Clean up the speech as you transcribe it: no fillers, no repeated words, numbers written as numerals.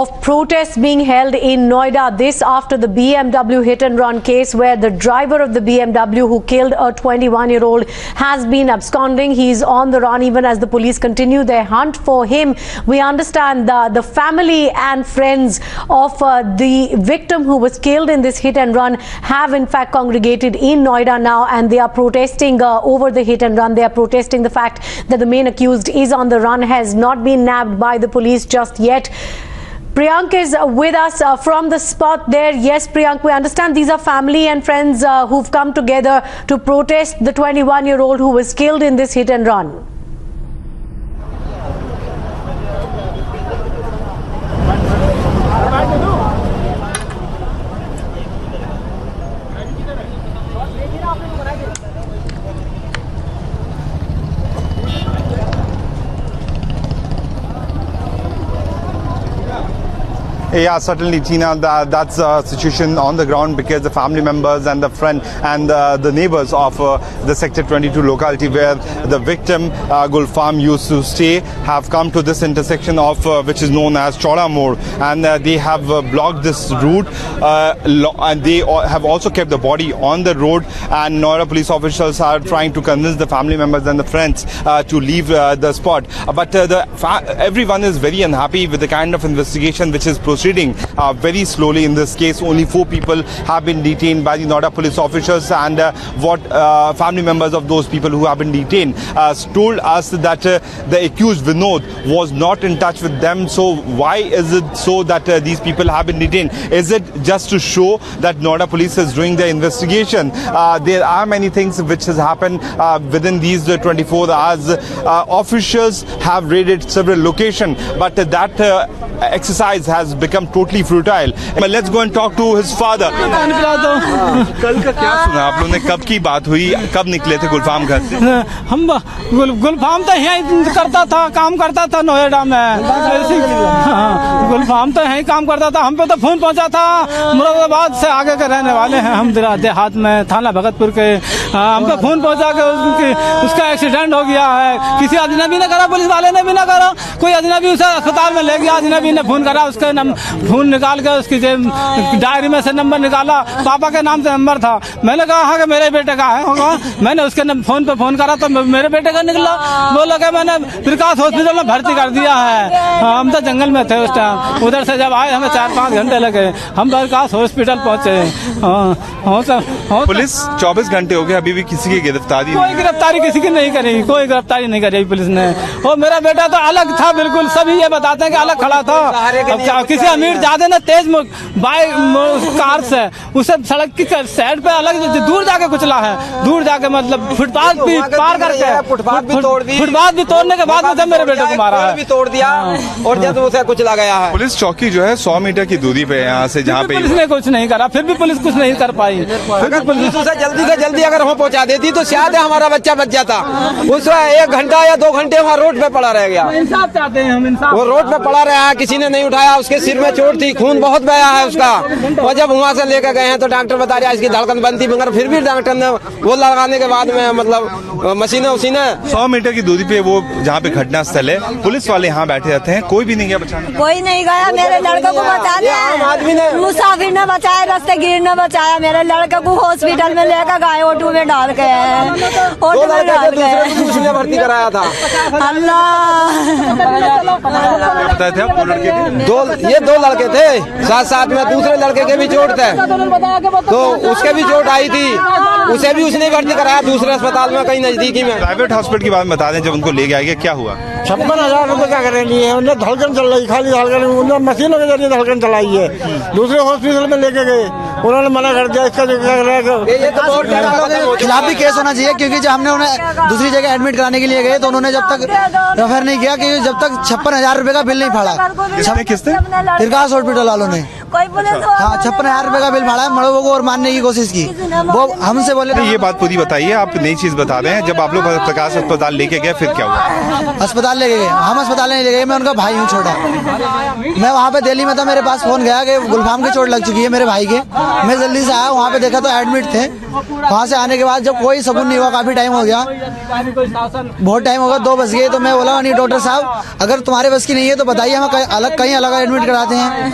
Of protests being held in Noida, this after the BMW hit and run case where the driver of the BMW who killed a 21-year-old has been absconding. He's on the run even as the police continue their hunt for him. We understand the family and friends of the victim who was killed in this hit and run have in fact congregated in Noida now, and they are protesting over the hit and run. They are protesting the fact that the main accused is on the run, has not been nabbed by the police just yet. Priyank is with us from the spot there. Yes, Priyank, we understand these are family and friends who've come together to protest the 21-year-old who was killed in this hit and run. Yeah, certainly, Tina, that's the situation on the ground, because the family members and the friend and the neighbors of the Sector 22 locality where the victim Gulfam used to stay have come to this intersection of which is known as Chauda Mode, and they have blocked this route and they have also kept the body on the road, and Noida police officials are trying to convince the family members and the friends to leave the spot. But everyone is very unhappy with the kind of investigation which is proceeding very slowly in this case. Only 4 people have been detained by the Noida police officers, and what family members of those people who have been detained told us that the accused Vinod was not in touch with them. So why is it so that these people have been detained? Is it just to show that Noida police is doing their investigation? There are many things which has happened within these 24 hours. Officials have raided several locations, but that exercise has become totally futile. Let's go and talk to his father. कल का क्या सुना आप लोगों ने? कब की बात हुई? कब निकले थे गुलफाम घर से? हम गुलफाम तो यहीं करता था, काम करता था नोएडा में। गुलफाम तो यहीं काम करता था। हम पे तो फोन पहुंचा था, मुरादाबाद से आगे के रहने वाले हैं हम, देहात में थाना भगतपुर के। हम पे फोन पहुंचा के उसका एक्सीडेंट हो गया है। किसी अजनबी ने करा, पुलिस वाले ने भी ना करा, कोई अजनबी उसे अस्पताल में ले गया। अजनबी ने फोन करा, उसका फोन निकाल के उसकी डायरी में से नंबर निकाला, पापा के नाम से नंबर था। मैंने कहा कि मेरे बेटे का है होगा। मैंने उसके फोन पे फोन करा तो मेरे बेटे का निकला। बोला कि मैंने प्रकाश हॉस्पिटल में भर्ती कर दिया है। हम तो जंगल में थे उस टाइम। उधर से जब आए हमें 4-5 घंटे लगे, हम प्रकाश हॉस्पिटल पहुंचे। पुलिस 24 घंटे हो गए, अभी भी किसी की गिरफ्तारी? कोई गिरफ्तारी किसी की नहीं करी, कोई गिरफ्तारी नहीं करी पुलिस ने। और मेरा बेटा तो अलग था बिल्कुल, सभी ये बताते हैं कि अलग खड़ा था। किसी अमीर जादे ने तेज बाइक कार से उसे सड़क की साइड पे अलग दूर जाके कुचला है। दूर जाके मतलब फुटपाथ भी पार करके फुटपाथ भी तोड़ने के बाद में मेरे बेटे को मारा है, भी तोड़ दिया और जब उसे कुचला गया है। पुलिस चौकी जो है 100 मीटर की दूरी पे यहाँ से, जहाँ पे पुलिस ने कुछ नहीं करा, फिर भी पुलिस कुछ नहीं कर पाई। अगर पुलिस उसे जल्दी से जल्दी अगर वहाँ पहुँचा देती तो शायद हमारा बच्चा बच जाता। उस 1 घंटा या 2 घंटे वहाँ रोड पे पड़ा रह गया। इंसाफ चाहते हैं हम, इंसाफ। वो रोड पे पड़ा रहा है, किसी ने नहीं उठाया। उसके सिर में चोट थी, खून बहुत बहा है उसका। और जब वहाँ से लेकर गए हैं तो डॉक्टर बता रहा है इसकी धड़कन बंद थी, मगर फिर भी डॉक्टर ने वो लगाने के बाद में मतलब मशीनें 100 मीटर की दूरी पे वो जहाँ पे घटना स्थल है, पुलिस वाले यहाँ बैठे रहते हैं। कोई भी नहीं गया बचाने? कोई नहीं गया। मेरे लड़के को बचाने आदमी ने, मुसाफिर ने बचाया, रास्ते गिर ने बचाया। मेरे लड़के को हॉस्पिटल में लेकर गए, ऑटो में डाल के ऑटो में डाल के उसने भर्ती कराया था। बताए थे आप? 2 लड़के थे? ये 2 लड़के थे, साथ में दूसरे लड़के के भी चोट थे, तो उसके भी चोट आई थी। उसे भी उसने भर्ती कराया दूसरे अस्पताल में, कहीं नजदीकी में। प्राइवेट हॉस्पिटल की बात बता दें, जब उनको ले गया क्या हुआ? 56,000 रुपए का करे लिए, उन्हें धड़कन चल रही, खाली धड़कन, उन्होंने मशीनों के जरिए धड़कन चलाई है। दूसरे हॉस्पिटल में लेके गए, उन्होंने मना कर दिया। इसका खिलाफ भी केस होना चाहिए, क्योंकि जब हमने उन्हें दूसरी जगह एडमिट कराने के लिए गए तो उन्होंने जब तक रेफर नहीं किया, क्योंकि जब तक 56,000 रुपए का बिल नहीं फाड़ा। किसने? प्रकाश हॉस्पिटल वालों ने। हाँ, 56,000 रुपए का बिल फाड़ा है। मड़ों को और मारने की कोशिश की। वो हमसे बोले ये बात पूरी बताइए, आप नई चीज बता रहे हैं। जब आप लोग प्रकाश अस्पताल लेके गए फिर क्या हुआ? अस्पताल लेके गए, हम अस्पताल नहीं ले गए, मैं उनका भाई हूँ छोटा। मैं वहाँ पे दिल्ली में था, मेरे पास फोन गया कि गुलफाम की चोट लग चुकी है मेरे भाई के। मैं जल्दी से आया, वहाँ पे देखा तो एडमिट थे। वहाँ से आने के बाद जब कोई सुकून नहीं हुआ, काफी टाइम हो गया, बहुत टाइम होगा, 2 बज गए। तो मैं बोला नहीं डॉक्टर साहब, अगर तुम्हारे बस की नहीं है तो बताइए, हम कहीं अलग एडमिट कराते हैं।